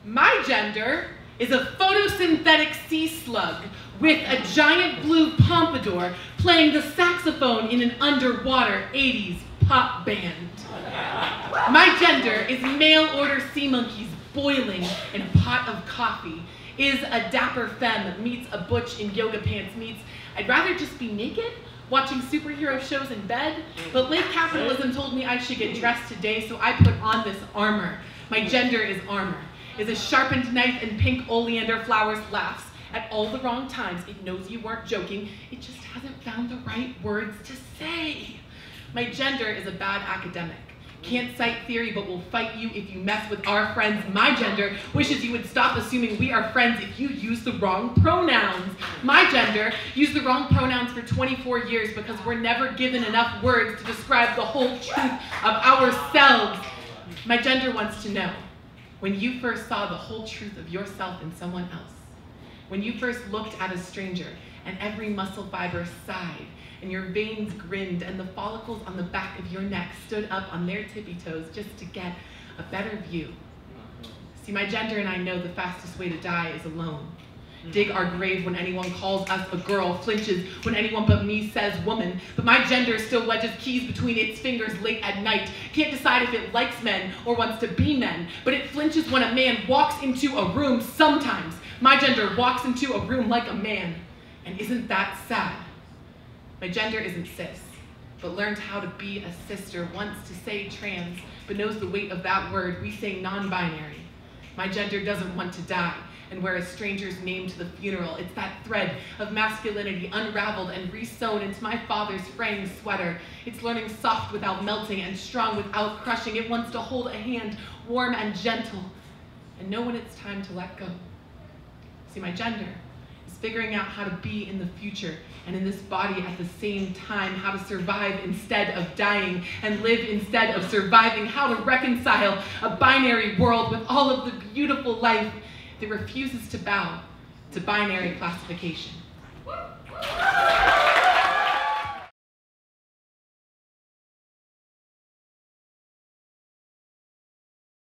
My gender is a photosynthetic sea slug with a giant blue pompadour playing the saxophone in an underwater 80s pop band. My gender is mail-order sea monkeys boiling in a pot of coffee, is a dapper femme meets a butch in yoga pants meets I'd rather just be naked watching superhero shows in bed, but late capitalism told me I should get dressed today, so I put on this armor. My gender is armor. Is a sharpened knife and pink oleander flowers laughs at all the wrong times. It knows you weren't joking. It just hasn't found the right words to say. My gender is a bad academic. Can't cite theory, but will fight you if you mess with our friends. My gender wishes you would stop assuming we are friends if you use the wrong pronouns. My gender used the wrong pronouns for 24 years because we're never given enough words to describe the whole truth of ourselves. My gender wants to know, when you first saw the whole truth of yourself in someone else, when you first looked at a stranger and every muscle fiber sighed, and your veins grinned, and the follicles on the back of your neck stood up on their tippy toes just to get a better view. See, my gender and I know the fastest way to die is alone. Dig our grave when anyone calls us a girl, flinches when anyone but me says woman, but my gender still wedges keys between its fingers late at night, can't decide if it likes men or wants to be men, but it flinches when a man walks into a room sometimes. My gender walks into a room like a man, and isn't that sad? My gender isn't cis, but learned how to be a sister, wants to say trans, but knows the weight of that word. We say non-binary. My gender doesn't want to die and wear a stranger's name to the funeral. It's that thread of masculinity unraveled and re-sewn into my father's fraying sweater. It's learning soft without melting and strong without crushing. It wants to hold a hand warm and gentle and know when it's time to let go. See, my gender is figuring out how to be in the future and in this body at the same time, how to survive instead of dying and live instead of surviving, how to reconcile a binary world with all of the beautiful life that refuses to bow to binary classification.